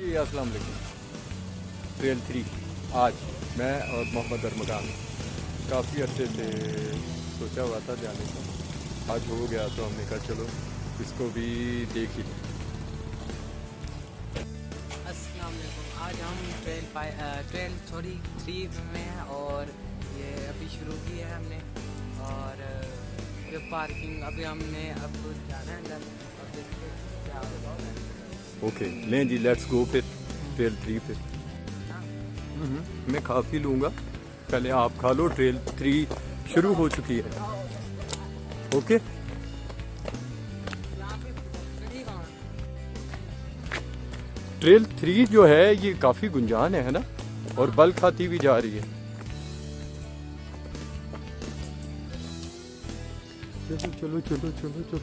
जी अस्सलाम वालेकुम। ट्रेल 3 आज मैं और मोहम्मद अरमगान काफ़ी अर्से से सोचा हुआ था जाने का, आज हो गया तो हमने कहा चलो इसको भी देख ही लें। अस्सलाम वालेकुम। आज हम ट्रेल 3 में हैं और ये अभी शुरू की है हमने। और ये पार्किंग अभी हमने अब जाना है अंदर। अब देखते हैं क्या होगा। ओके लें जी, लेट्स गो फिर ट्रेल 3 पे। मैं काफ़ी लूँगा, पहले आप खा लो। ट्रेल 3 शुरू हो चुकी है। ओके ट्रेल 3 जो है ये काफ़ी गुंजान है ना, और बल खाती हुई जा रही है। चलो चलो चलो चलो चलो।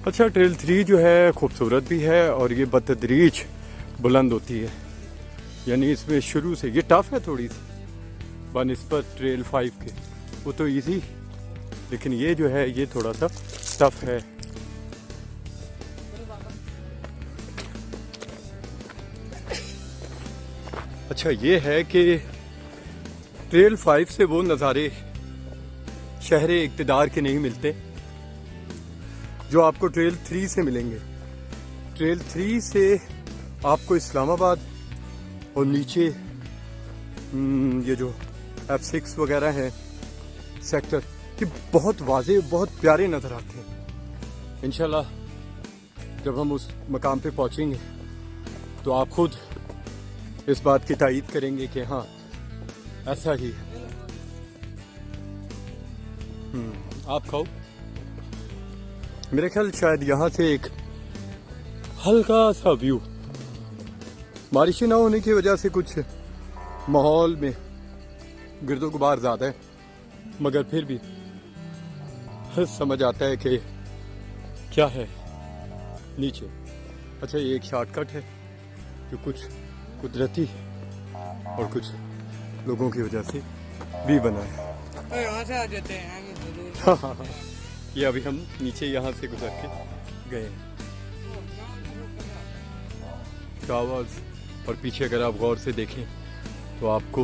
अच्छा, ट्रेल 3 जो है खूबसूरत भी है और ये बतदरीज बुलंद होती है, यानी इसमें शुरू से ये टफ है थोड़ी सी बनिस्बत ट्रेल 5 के। वो तो इजी, लेकिन ये जो है ये थोड़ा सा टफ है। अच्छा ये है कि ट्रेल 5 से वो नज़ारे शहर इक़्तिदार के नहीं मिलते जो आपको ट्रेल 3 से मिलेंगे। ट्रेल 3 से आपको इस्लामाबाद और नीचे ये जो F6 वगैरह हैं सेक्टर कि बहुत वाजे, बहुत प्यारे नज़र आते हैं। इंशाल्लाह जब हम उस मकाम पे पहुंचेंगे तो आप खुद इस बात की तायीद करेंगे कि हाँ ऐसा ही है। आप खाओ। मेरे ख्याल शायद यहाँ से एक हल्का सा व्यू, बारिश ना होने की वजह से कुछ माहौल में गिरदो गुबार ज़्यादा है, मगर फिर भी समझ आता है कि क्या है नीचे। अच्छा ये एक शॉर्टकट है जो कुछ कुदरती और कुछ लोगों की वजह से भी बना है। यहाँ से आ जाते हैं हाँ, ये अभी हम नीचे यहाँ से गुजर के गए टावर्स, और पीछे अगर आप गौर से देखें तो आपको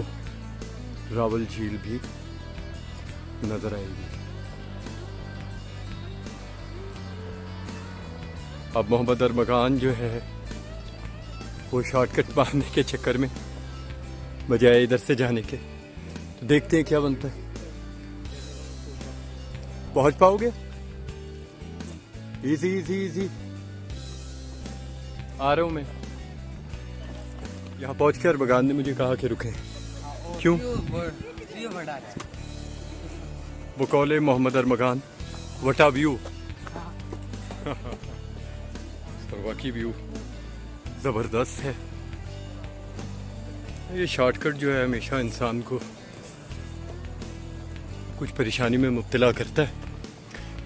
रावल झील भी नजर आएगी। अब मोहम्मद अरमगान जो है वो शॉर्टकट मारने के चक्कर में बजाय इधर से जाने के, तो देखते हैं क्या बनता है। पहुंच पाओगे? इजी इजी इजी आ रहा हूं मैं। यहाँ पहुंच कर बगान ने मुझे कहा कि रुकें। क्यों? वो कॉले मोहम्मद अरमगान वटा व्यू वाकई व्यू जबरदस्त है। ये शॉर्टकट जो है हमेशा इंसान को कुछ परेशानी में मुब्तला करता है।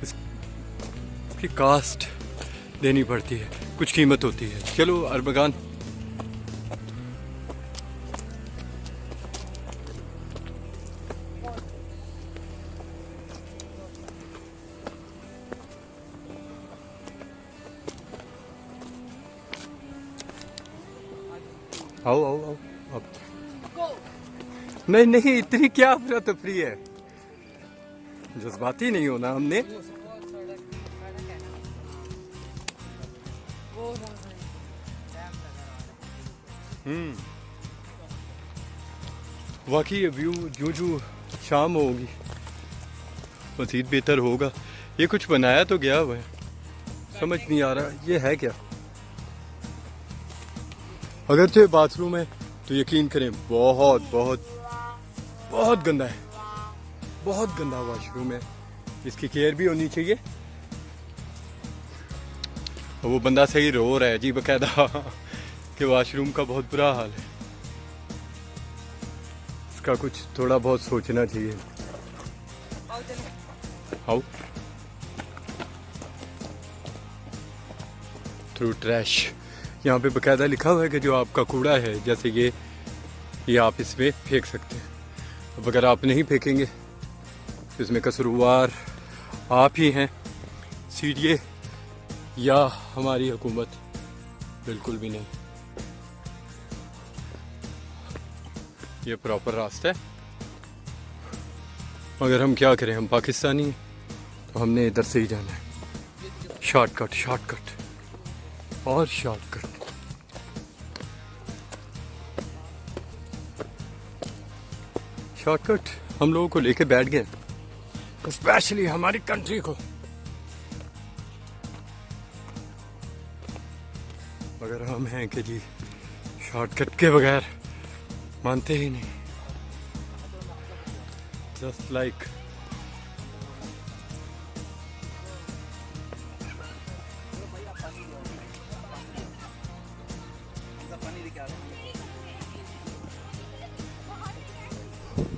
इसकी कास्ट देनी पड़ती है, कुछ कीमत होती है। चलो अरमगान। आओ आओ आओ अब। नहीं नहीं, इतनी क्या अफरा तफरी है, जज्बाती नहीं होना हमने। वाकई ये व्यू जो जो शाम होगी मज़ीद बेहतर होगा। ये कुछ बनाया तो गया हुआ है, समझ नहीं आ रहा ये है क्या। अगर तो बाथरूम है तो यकीन करें बहुत बहुत बहुत गंदा है, बहुत गंदा वॉशरूम है। इसकी केयर भी होनी चाहिए। वो बंदा सही रो रहा है जी बकायदा कि वॉशरूम का बहुत बुरा हाल है। इसका कुछ थोड़ा बहुत सोचना चाहिए। हाउ थ्रू ट्रैश, यहाँ पे बकायदा लिखा हुआ है कि जो आपका कूड़ा है जैसे ये आप इसमें फेंक सकते हैं। अब अगर आप नहीं फेंकेंगे तो इसमें कसूरवार आप ही हैं, सीडीए या हमारी हुकूमत, बिल्कुल भी नहीं। ये प्रॉपर रास्ता है, मगर हम क्या करें, हम पाकिस्तानी हैं तो हमने इधर से ही जाना है। शॉर्टकट शॉर्टकट और शॉर्टकट। शॉर्टकट हम लोगों को लेके बैठ गए, स्पेशली हमारी कंट्री को। मगर हम हैं कि जी शॉर्टकट के बगैर मानते ही नहीं। जस्ट लाइक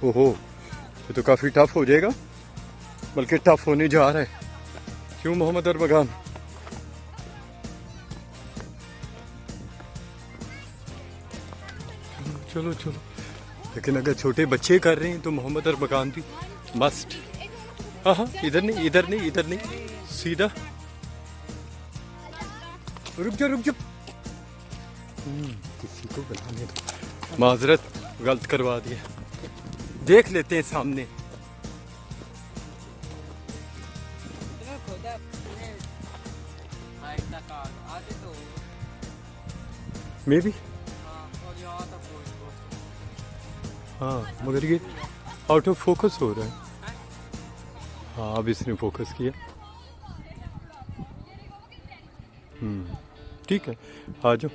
ओहो, ये तो काफी टफ हो जाएगा, बल्कि टफ होने जा रहा है। क्यों मोहम्मद अरबगान? चलो चलो, लेकिन अगर छोटे बच्चे कर रहे हैं तो मोहम्मद अरबगान भी मस्ट। हाँ हाँ, इधर नहीं इधर नहीं इधर नहीं, सीधा रुक जा रुक जा। किसी को बुलाने दो, माजरत गलत करवा दिया। देख लेते हैं सामने। मे भी हाँ, मगर ये आउट ऑफ फोकस हो रहा है। हाँ, अब इसने फोकस किया। ठीक है, आ जाओ।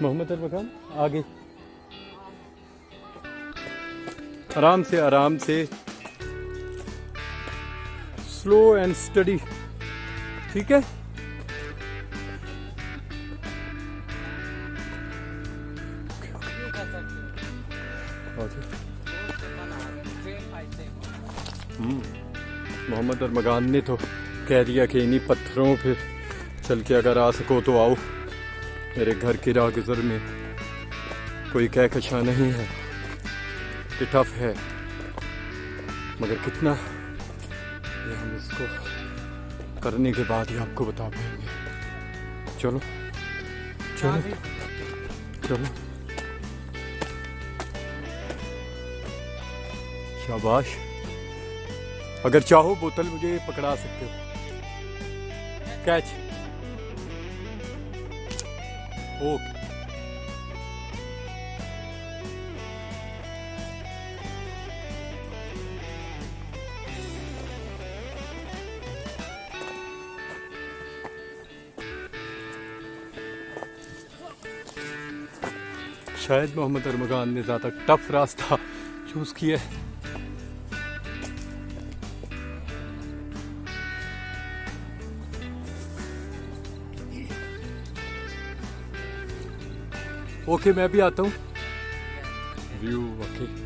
मोहम्मद अरबगान आगे, आराम से स्लो एंड स्टडी, ठीक है। मोहम्मद अरबगान ने तो कह दिया कि इन्हीं पत्थरों पे चल के अगर आ सको तो आओ। मेरे घर की राह गुजर में कोई कहकशां नहीं है कि टफ है, मगर कितना ये हम इसको करने के बाद ही आपको बता पाएंगे। चलो चलो चलो, शाबाश। अगर चाहो बोतल मुझे पकड़ा सकते हो। Catch, okay. शायद मोहम्मद अरबगान ने ज़्यादा टफ रास्ता चूज किया है। ओके, मैं भी आता हूँ। View okay.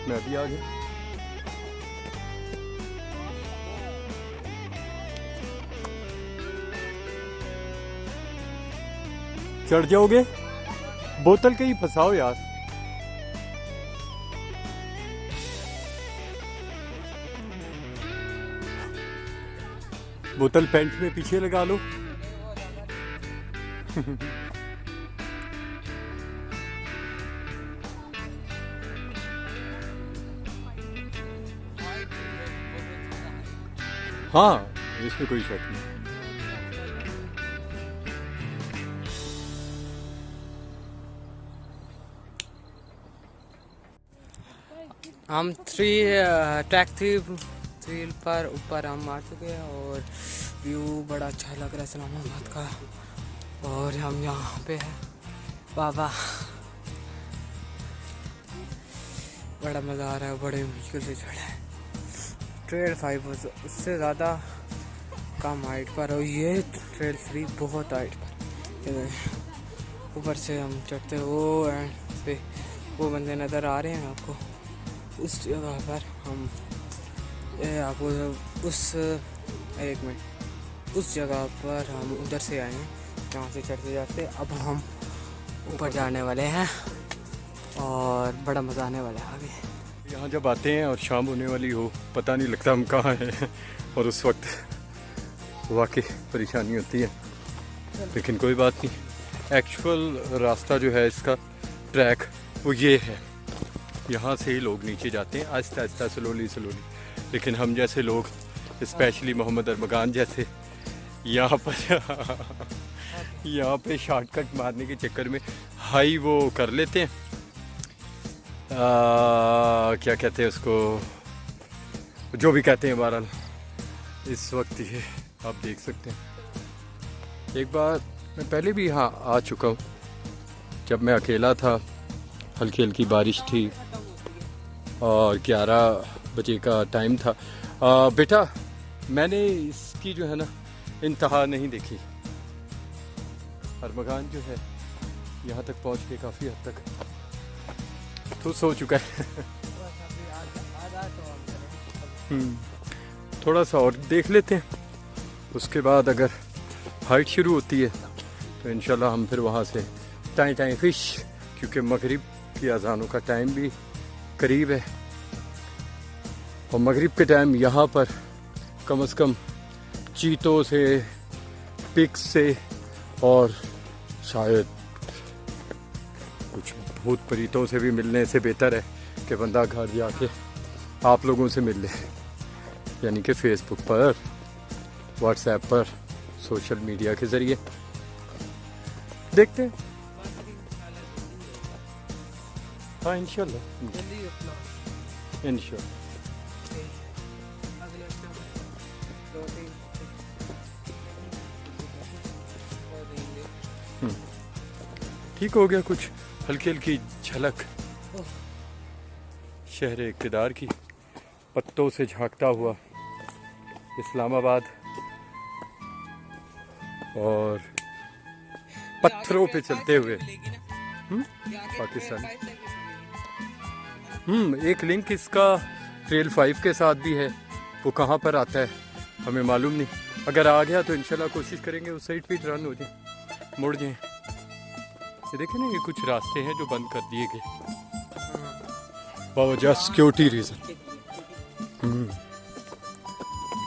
मैं भी आ गया। चढ़ जाओगे? बोतल कहीं फंसाओ यार। बोतल पैंट में पीछे लगा लो। हाँ, इसमें कोई शक नहीं। हम ट्रैक थ्री पर ऊपर हम आ चुके हैं और व्यू बड़ा अच्छा लग रहा है इस्लामाबाद का। और हम यहाँ पे हैं बाबा, बड़ा मज़ा आ रहा है, बड़े मुश्किल से चढ़े हैं। ट्रेल 5 उससे ज़्यादा कम हाइट पर और ये ट्रेल 3 बहुत हाइट पर। ऊपर से हम चढ़ते वो एंड पे वो बंदे नज़र आ रहे हैं आपको। उस जगह पर हम आपको उस एक मिनट उस जगह पर हम उधर से आए हैं जहाँ से चढ़ते जाते। अब हम ऊपर जाने वाले हैं और बड़ा मज़ा आने वाला है आगे। यहाँ जब आते हैं और शाम होने वाली हो, पता नहीं लगता हम कहाँ हैं और उस वक्त वाकई परेशानी होती है, लेकिन कोई बात नहीं। एक्चुअल रास्ता जो है इसका ट्रैक वो ये है, यहाँ से ही लोग नीचे जाते हैं आहिस्ता आहिस्ता, स्लोली, लेकिन हम जैसे लोग, स्पेशली मोहम्मद अरमगान जैसे, यहाँ पे शॉर्टकट मारने के चक्कर में हाई वो कर लेते हैं, क्या कहते हैं उसको, जो भी कहते हैं। बहरहाल इस वक्त ये आप देख सकते हैं। एक बार मैं पहले भी यहाँ आ चुका हूँ, जब मैं अकेला था, हल्की हल्की बारिश थी और 11 बजे का टाइम था। बेटा, मैंने इसकी जो है ना इंतहा नहीं देखी। अरमगान जो है यहाँ तक पहुँच के काफ़ी हद तक तो सो चुका है। थोड़ा सा और देख लेते हैं, उसके बाद अगर हाइट शुरू होती है तो इंशाल्लाह हम फिर वहाँ से टाइम फिश, क्योंकि मगरिब की अजानों का टाइम भी करीब है और मगरिब के टाइम यहाँ पर कम से कम चीतों से, पिग्स से और शायद कुछ भूत प्रेतों से भी मिलने से बेहतर है कि बंदा घर जाके आप लोगों से मिल ले, यानी कि फेसबुक पर, व्हाट्सएप पर, सोशल मीडिया के ज़रिए। देखते हैं, हाँ इंशाल्लाह इंशाल्लाह। ठीक हो गया, कुछ हल्की हल्की झलक शहर इक़्तिदार की, पत्तों से झांकता हुआ इस्लामाबाद और पत्थरों पे चलते हुए पाकिस्तान। एक लिंक इसका ट्रेल 5 के साथ भी है, वो कहाँ पर आता है हमें मालूम नहीं। अगर आ गया तो इंशाल्लाह कोशिश करेंगे उस साइड पे रन हो जाए, मुड़ जाए। ये देखें ना, ये कुछ रास्ते हैं जो बंद कर दिए गए बावजह सिक्योरिटी रीज़न,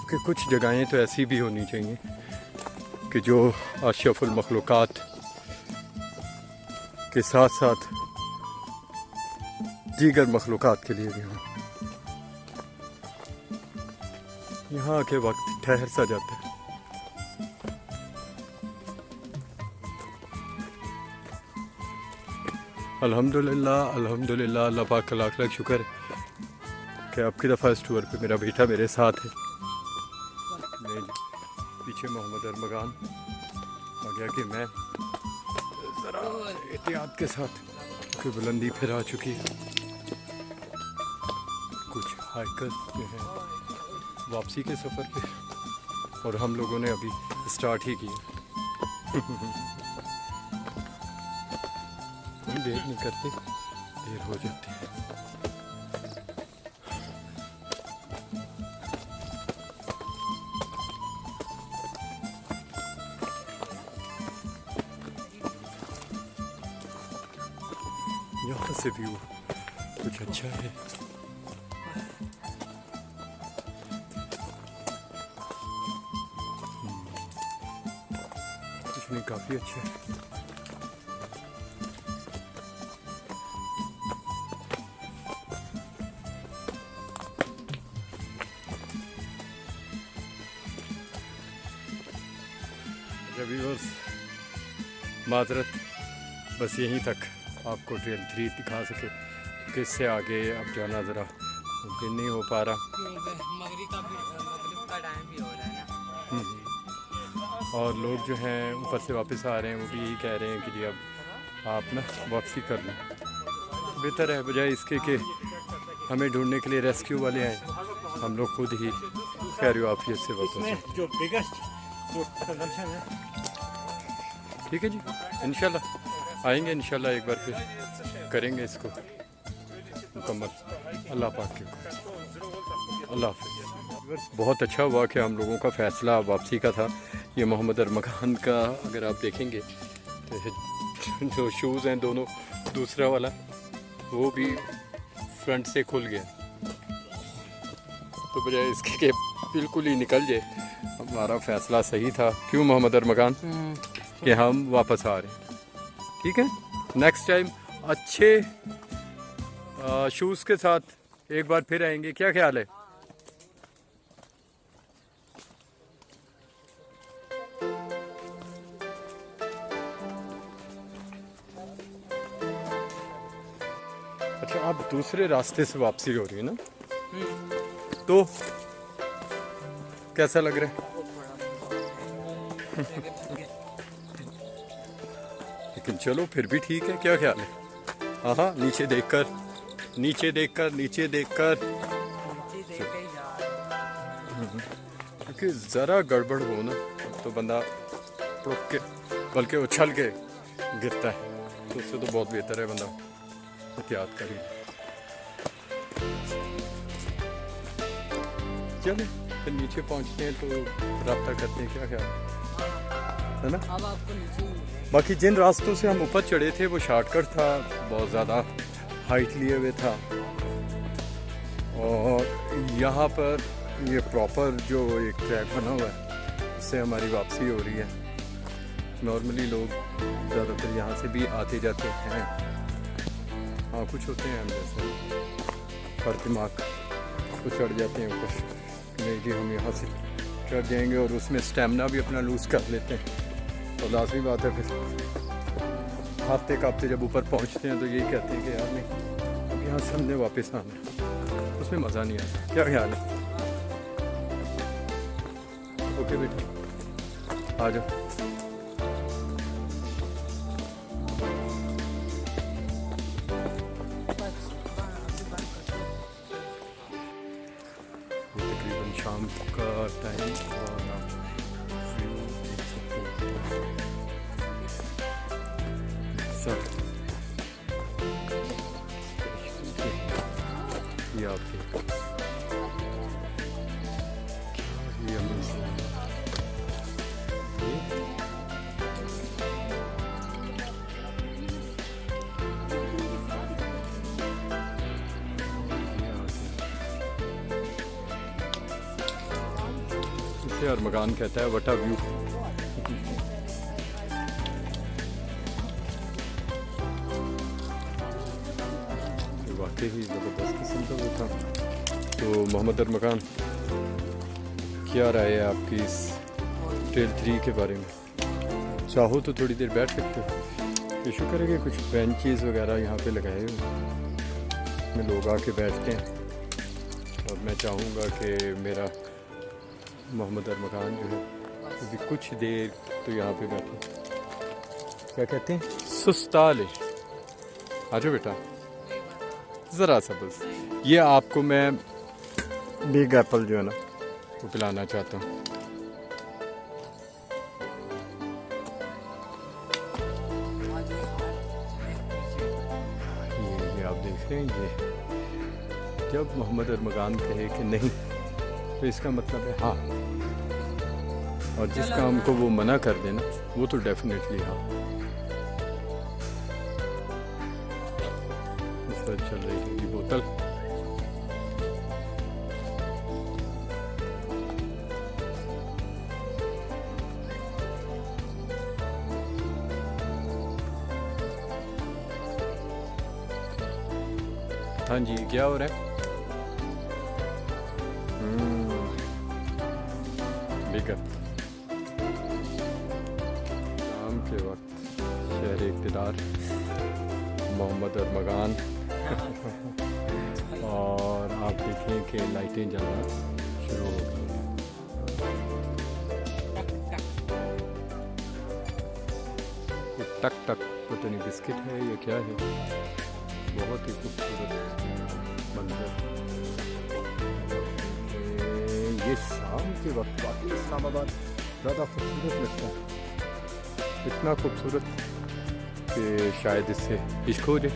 कि कुछ जगहें तो ऐसी भी होनी चाहिए कि जो अशरफुल मखलूक़ात के साथ साथ दीगर मखलूक़ात के लिए भी हों। यहाँ आके वक्त ठहर सा जाता है। अल्हम्दुलिल्लाह अल्हम्दुलिल्लाह, अल्लाह पाक का लाख लाख शुक्र कि आपकी दफ़ा इस टूर पे मेरा बेटा मेरे साथ है। नहीं जी, पीछे मोहम्मद अरमगान आगे आगे मैं, ज़रा एहतियात के साथ, क्योंकि बुलंदी फिर आ चुकी है। कुछ हाइकर्स जो हैं वापसी के सफ़र पे, और हम लोगों ने अभी स्टार्ट ही किया। देर नहीं करते, देर हो जाती है। यहाँ से व्यू कुछ अच्छा है। कुछ नहीं, काफ़ी अच्छा है। व्यूअर्स माजरत, बस यहीं तक आपको ट्रेल 3 दिखा सके, क्योंकि इससे आगे अब जाना ज़रा मुमकिन नहीं हो पा रहा। मगरिब का टाइम भी हो रहा है ना। और लोग जो हैं ऊपर से वापस आ रहे हैं, वो भी यही कह रहे हैं कि जी अब आप ना वापसी कर लें। बेहतर है बजाय इसके कि हमें ढूंढने के लिए रेस्क्यू वाले आए, हम लोग खुद ही खैर आफियत से वापस। जो बिगेस्ट जो कंजम्पशन है, ठीक है जी, इंशाल्लाह आएंगे, इंशाल्लाह एक बार फिर करेंगे इसको मुकम्मल। अल्लाह पाक के अल्लाह हाफ़िज़। बहुत अच्छा हुआ कि हम लोगों का फ़ैसला वापसी का था। ये मोहम्मद अरमगान का अगर आप देखेंगे तो जो शूज़ हैं दोनों, दूसरा वाला वो भी फ्रंट से खुल गया, तो बजाय इसके कि बिल्कुल ही निकल जाए, हमारा फ़ैसला सही था। क्यों मोहम्मद अरमगान कि हम वापस आ रहे हैं। ठीक है, नेक्स्ट टाइम अच्छे शूज़ के साथ एक बार फिर आएंगे, क्या ख्याल है? अच्छा, आप दूसरे रास्ते से वापसी हो रही है ना, तो कैसा लग रहा है? लेकिन चलो फिर भी ठीक है, क्या ख्याल है? हाँ हाँ, नीचे देखकर, नीचे देखकर, नीचे देखकर, क्योंकि ज़रा गड़बड़ हो ना तो बंदा टुक के बल्कि उछल के गिरता है, तो उससे तो बहुत बेहतर है बंदा एहतियात करिए। चले फिर नीचे पहुंचते हैं तो रब्ता करते हैं, क्या ख्याल है ना? अब आपको नीचे बाकी जिन रास्तों से हम ऊपर चढ़े थे वो शॉर्टकट था, बहुत ज़्यादा हाइट लिए हुए था, और यहाँ पर ये प्रॉपर जो एक ट्रैक बना हुआ है उससे हमारी वापसी हो रही है। नॉर्मली लोग ज़्यादातर यहाँ से भी आते जाते हैं। हाँ, कुछ होते हैं हम जैसे पर दिमाग को चढ़ जाते हैं ऊपर, नहीं जी हम यहाँ से चढ़ जाएंगे, और उसमें स्टेमिना भी अपना लूज़ कर लेते हैं। तो लाजमी बात है फिर हफ्ते काँपते जब ऊपर पहुँचते हैं तो यही कहते हैं कि यार नहीं, अब यहाँ से हमने वापस आना है, उसमें मज़ा नहीं आता। क्या ख्याल है? ओके बेटा, आ जाओ। तकरीबन शाम का टाइम, और आप व्यू देख सकते हो सब। ये आप देखो, ये अमेजिंग है। इसे अरमगान कहता है, व्हाट अ व्यू। वाकई ही ज़बरदस्त किस्म का वो था। तो मोहम्मद अरमगान, क्या राय है आपकी इस ट्रेल 3 के बारे में? चाहो तो थोड़ी देर बैठ सकते हो। ये शुक्र है कि कुछ बेंचेस वगैरह यहाँ पे लगाए हुए में लोग आके बैठते हैं, और मैं चाहूँगा कि मेरा मोहम्मद अरमगान जो है अभी कुछ देर तो यहाँ पे बैठे, क्या कहते हैं, सुस्ता ले। आ जाओ बेटा, ज़रा सा बस। ये आपको मैं बिग एप्पल जो है ना वो पिलाना चाहता हूँ। ये आप देख रहे हैं, ये जब मोहम्मद अरमगान कहे कि नहीं तो इसका मतलब है हाँ, और जिस काम को वो मना कर देना वो तो डेफिनेटली हाँ। इस तरह चल रही है ये बोतल। हाँ जी, क्या हो रहा है? बिग के वक्त शहर इक़्तिदार मोहम्मद अरमगान और आप देखें कि लाइटें जलना शुरू हो गई हैं। ये टक टक पता नहीं बिस्किट है ये क्या है, बहुत ही खूबसूरत मंजर। ये शाम के वक्त वाकई इस्लामाबाद ज़्यादा खूबसूरत लगता है, इतना खूबसूरत कि शायद इससे इश्क हो जाए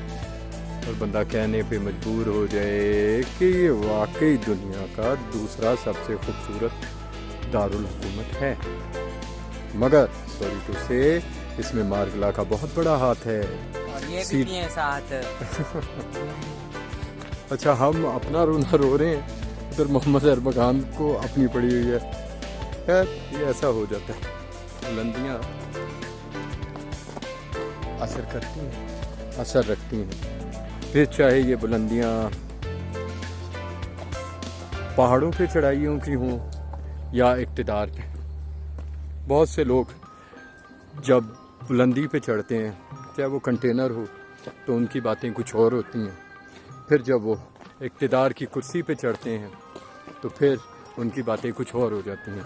और बंदा कहने पे मजबूर हो जाए कि ये वाकई दुनिया का दूसरा सबसे खूबसूरत दारुल हुकूमत है। मगर सॉरी टू से इसमें मार्गला का बहुत बड़ा हाथ है। और ये भी नहीं है साथ। अच्छा, हम अपना रोना रो रहे हैं, उधर मोहम्मद अरमगान को अपनी पड़ी हुई है। खैर ये ऐसा हो जाता है, बुलंदियाँ असर करती हैं, असर रखती हैं। फिर चाहे ये बुलंदियाँ पहाड़ों पे चढ़ाइयों की हों या इक़्तिदार पे। बहुत से लोग जब बुलंदी पे चढ़ते हैं, चाहे वो कंटेनर हो, तो उनकी बातें कुछ और होती हैं। फिर जब वो इक़्तिदार की कुर्सी पे चढ़ते हैं तो फिर उनकी बातें कुछ और हो जाती हैं।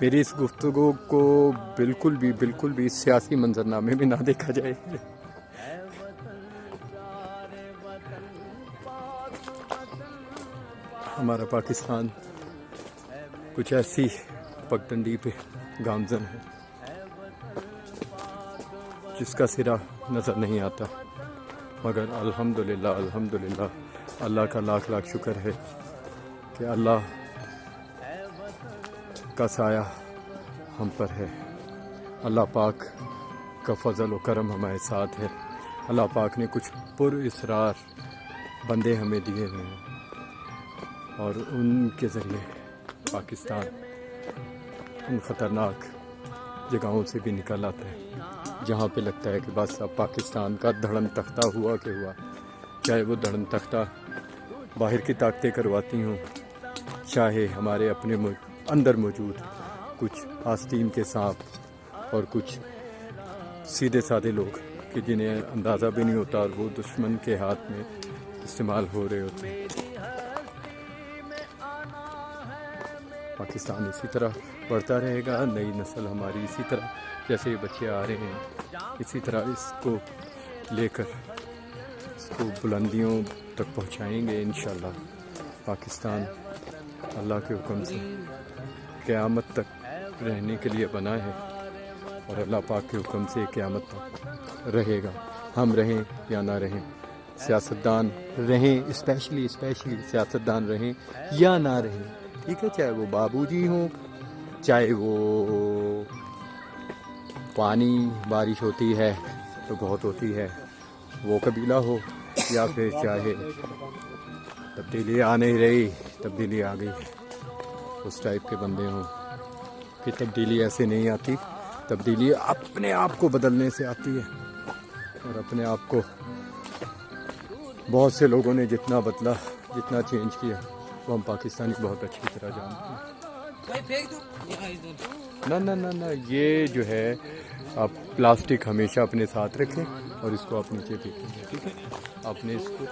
मेरी इस गुफ्तगू को बिल्कुल भी सियासी मंजरनामे में ना देखा जाए। हमारा पाकिस्तान कुछ ऐसी पगडंडी पे गामजन है जिसका सिरा नज़र नहीं आता। मगर अल्हम्दुलिल्लाह अल्लाह का लाख लाख शुक्र है कि अल्लाह का साया हम पर है। अल्लाह पाक का फजल व करम हमारे साथ है। अल्लाह पाक ने कुछ पुरइसरार बंदे हमें दिए हुए हैं और उनके ज़रिए पाकिस्तान उन ख़तरनाक जगहों से भी निकल आता है जहाँ पे लगता है कि बस अब पाकिस्तान का धड़म तख्ता हुआ कि हुआ। चाहे वो धड़म तख्ता बाहर की ताकतें करवाती हों, चाहे हमारे अपने अंदर मौजूद कुछ आस्तीन के सांप और कुछ सीधे साधे लोग कि जिन्हें अंदाज़ा भी नहीं होता और वो दुश्मन के हाथ में इस्तेमाल हो रहे होते हैं। पाकिस्तान इसी तरह बढ़ता रहेगा, नई नस्ल हमारी इसी तरह जैसे ये बच्चे आ रहे हैं इसी तरह इसको लेकर इसको बुलंदियों तक पहुंचाएंगे इंशाल्लाह। पाकिस्तान अल्लाह के हुक्म से क़यामत तक रहने के लिए बना है और अल्लाह पाक के हुक्म से क़यामत तक रहेगा। हम रहें या ना रहें, सियासतदान रहें, स्पेशली सियासतदान रहें या ना रहें, ठीक है, चाहे वो बाबूजी हों, चाहे वो पानी बारिश होती है तो बहुत होती है वो कबीला हो, या फिर चाहे तब्दीली आ नहीं रही तब्दीली आ गई उस टाइप के बंदे हों कि तब्दीली ऐसे नहीं आती, तब्दीली अपने आप को बदलने से आती है। और अपने आप को बहुत से लोगों ने जितना बदला, जितना चेंज किया, वो हम पाकिस्तानी बहुत अच्छी तरह जानते हैं। ना ये जो है आप प्लास्टिक हमेशा अपने साथ रखें और इसको आप नीचे फेंकें, ठीक है। आपने इसको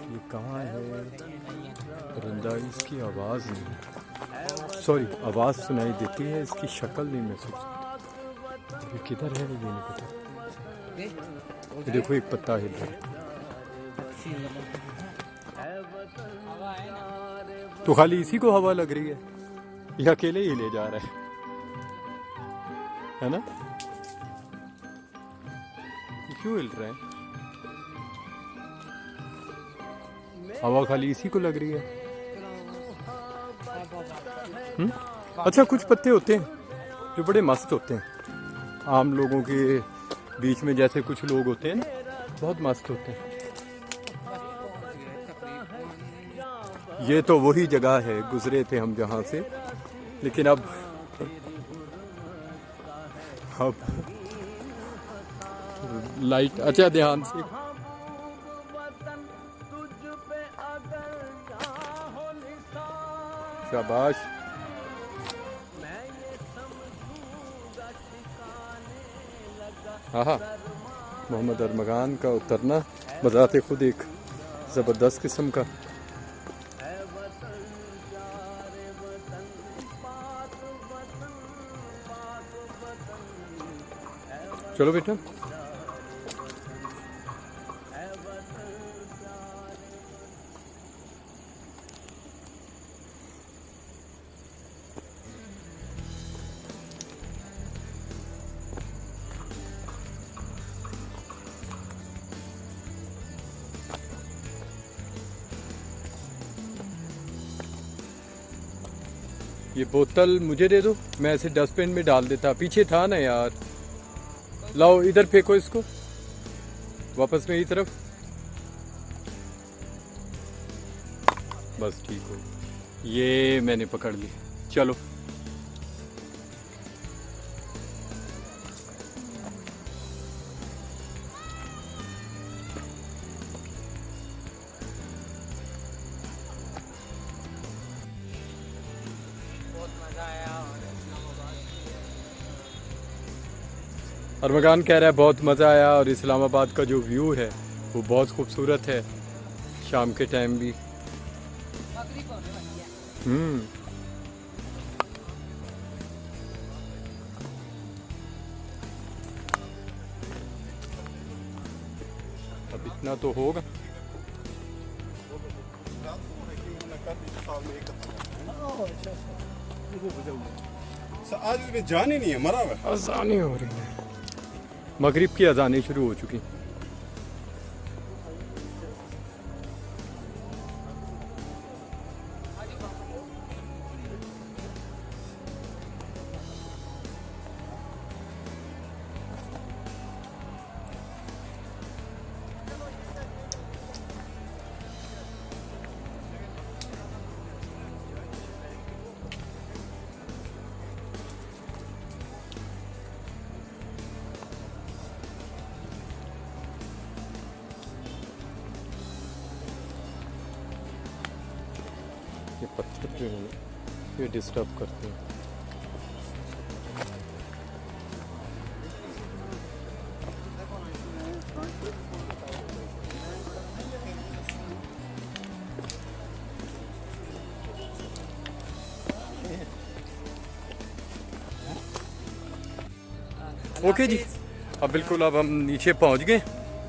ये कहाँ है परिंदा, इसकी आवाज़ नहीं, सॉरी आवाज़ सुनाई देती है, इसकी शक्ल नहीं महसूस होती। ये किधर है ये नहीं पता। ये देखो एक पत्ता हिल रहा है, तो खाली इसी को हवा लग रही है या अकेले ही ले जा रहा है ना? क्यों हिल रहा है? हवा खाली इसी को लग रही है। अच्छा, कुछ पत्ते होते हैं जो बड़े मस्त होते हैं, आम लोगों के बीच में जैसे कुछ लोग होते हैं ना, बहुत मस्त होते हैं। ये तो वही जगह है, गुजरे थे हम जहाँ से, लेकिन अब अब लाइट, अच्छा ध्यान से, शाबाश। हाँ, मोहम्मद अरमगान का उतरना बजाते खुद एक ज़बरदस्त किस्म का। चलो बेटा, ये बोतल मुझे दे दो, मैं ऐसे डस्टबिन में डाल देता, पीछे था ना यार। लाओ इधर फेंको इसको, वापस मेरी तरफ, बस ठीक हो। ये मैंने पकड़ ली, चलो। बहुत मज़ा आया और अरमगान कह रहा है बहुत मज़ा आया और इस्लामाबाद का जो व्यू है वो बहुत खूबसूरत है, शाम के टाइम भी। अब इतना तो होगा। आज इसमें जान ही नहीं है, मरा हुआ है। अजानें हो रही हैं, मगरिब की अजानें शुरू हो चुकी। ये पत्थर जो है ये डिस्टर्ब करते हैं। ओके जी, अब बिल्कुल अब हम नीचे पहुंच गए।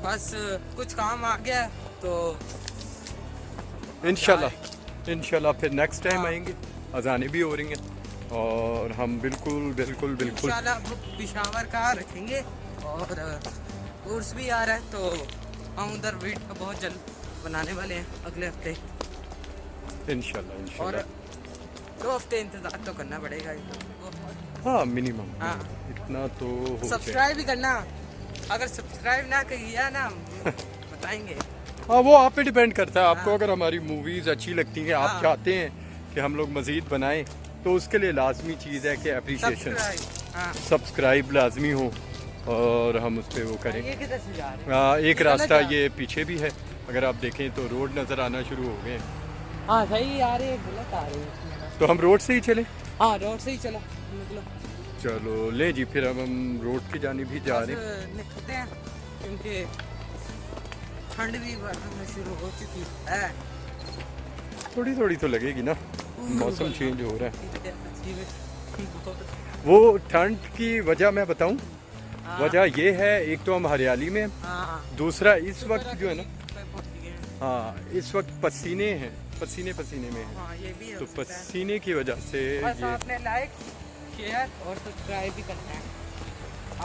बस कुछ काम आ गया तो इंशाल्लाह फिर नेक्स्ट टाइम हाँ। आएंगे। अजानें भी हो रही हैं और हम बिल्कुल इंशाल्लाह पिशावर का रखेंगे और कोर्स भी आ रहा है तो हम उधर वीडियो बहुत जल्द बनाने वाले हैं अगले हफ्ते। इंशाल्लाह और 2 हफ्ते इंतजार तो करना पड़ेगा। हाँ मिनिमम, हाँ। इतना तो हो जाए। सब्सक्राइब भी करना, अगर सब्सक्राइब ना किया ना बताएंगे। हाँ वो आप पे डिपेंड करता है। आपको हाँ। अगर हमारी मूवीज अच्छी लगती हैं, आप हाँ। चाहते हैं कि हम लोग मजीद बनाएं, तो उसके लिए लाजमी चीज़ है कि अप्रिसिएशन, सब्सक्राइब लाजमी हो और हम उस पर वो करें। ये किधर से जा रहे हैं? एक रास्ता ये पीछे भी है, अगर आप देखें तो रोड नज़र आना शुरू हो गए हैं। हाँ सही आ रही है, गलत आ रही है। तो हम रोड से ही चले। हाँ रोड से ही चलो निकलो। चलो ले जी, फिर अब हम रोड की जानी भी जा रहे हैं। बस निकलते हैं क्योंकि ठंड भी बढ़ना शुरू हो चुकी है। थोड़ी थोड़ी तो लगेगी ना, मौसम चेंज हो रहा है। हाँ। वो ठंड की वजह मैं बताऊं, वजह ये है, एक तो हम हरियाली में हैं, हाँ। दूसरा इस वक्त जो है ना, हाँ इस वक्त पसीने हैं, पसीने में हैं, हाँ, ये भी तो हो सकता है। पसीने की वजह से बस ये आपने लाइक शेयर और सब्सक्राइब भी करना है।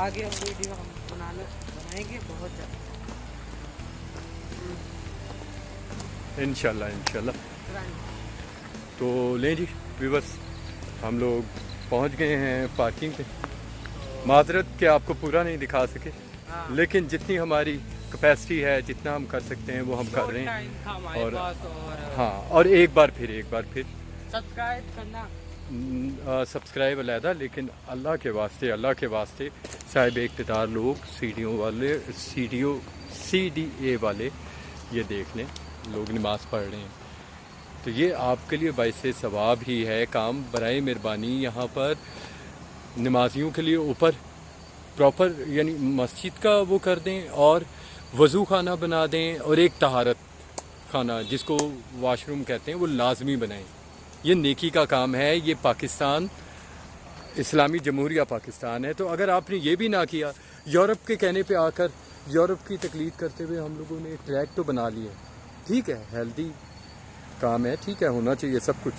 आगे हम वीडियो हम बनाएंगे बहुत जल्द। इंशाल्लाह। तो ले जी व्यूअर्स, हम लोग पहुंच गए हैं पार्किंग पे। माजरत कि आपको पूरा नहीं दिखा सके, हाँ। लेकिन जितनी हमारी कैपेसिटी है, जितना हम कर सकते हैं वो हम कर रहे हैं। टाइम था हमारे और पास और हाँ, और एक बार फिर सब्सक्राइब करना सब्सक्राइब अलहदा, लेकिन अल्लाह के वास्ते साहिब इक़्तिदार लोग CDA वाले ये देख लें, लोग नमाज़ पढ़ रहे हैं, तो ये आपके लिए बाइसे सवाब ही है काम। बराए मेहरबानी यहाँ पर नमाजियों के लिए ऊपर प्रॉपर यानी मस्जिद का वो कर दें और वज़ू खाना बना दें और एक तहारत खाना जिसको वाशरूम कहते हैं वो लाजमी बनाएं। ये नेकी का काम है। ये पाकिस्तान इस्लामी जमहूरिया पाकिस्तान है। तो अगर आपने ये भी ना किया, यूरोप के कहने पे आकर यूरोप की तकलीद करते हुए हम लोगों ने ट्रैक तो बना लिए, ठीक है, हेल्दी काम है, ठीक है, होना चाहिए सब कुछ,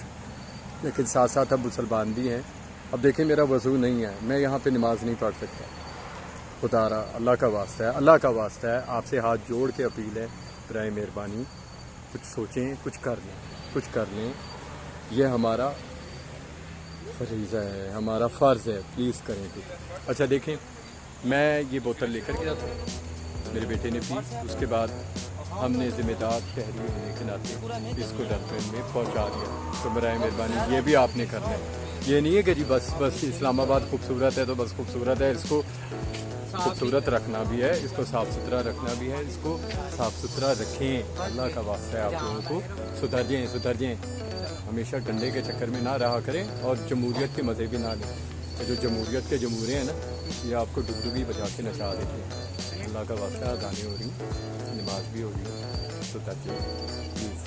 लेकिन साथ साथ अब मुसलमान भी हैं। अब देखें मेरा वज़ू नहीं है, मैं यहाँ पे नमाज नहीं पढ़ सकता। खुदारा अल्लाह का वास्ता है, अल्लाह का वास्ता है, आपसे हाथ जोड़ के अपील है, बराए मेहरबानी कुछ सोचें, कुछ कर लें। ये हमारा फरीज़ा है, हमारा फ़र्ज़ है, प्लीज़ करें कुछ। अच्छा देखें, मैं ये बोतल लेकर गया था, मेरे बेटे ने पी, उसके बाद हमने ज़िम्मेदार शहरी होने के नाते इसको डस्टबिन में पहुंचा दिया। तो बराए मेहरबानी ये भी आपने करना है। ये नहीं है कि जी बस इस्लामाबाद खूबसूरत है तो बस खूबसूरत है, इसको खूबसूरत रखना भी है, इसको साफ़ सुथरा रखना भी है, इसको साफ़ सुथरा रखें। अल्लाह का वास्ता है आप लोगों को, सुधर जाएँ, हमेशा डंडे के चक्कर में ना रहा करें और जमहूरियत के मज़े भी ना लें। जो जमहूरियत के जमहूरे हैं ना, ये आपको डुगडुगी बजा के नचा देते हैं। अल्लाह का वास्ता है, अज़ानें हो रही, नमाज भी हो रही, सुधर जाएँ प्लीज़।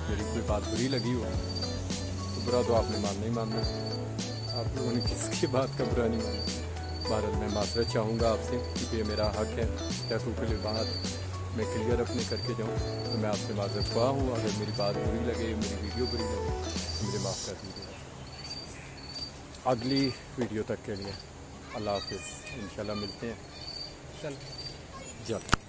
मेरी कोई बात बुरी लगी हो तो बुरा तो आपने मानना ही मानना है, आप लोगों ने किसकी बात का बुरा नहीं माना। बहरहाल मैं माफ़रत चाहूँगा आपसे, क्योंकि ये मेरा हक़ है, हुकूक़ बात मैं क्लियर अपने करके जाऊँ, तो मैं आपसे माज़रत ख्वाह हूँ। अगर मेरी बात बुरी लगे, मेरी वीडियो बुरी लगे तो मुझे माफ़ कर दीजिए। अगली वीडियो तक के लिए अल्लाह हाफ़िज़, इंशाल्लाह मिलते हैं जल्द।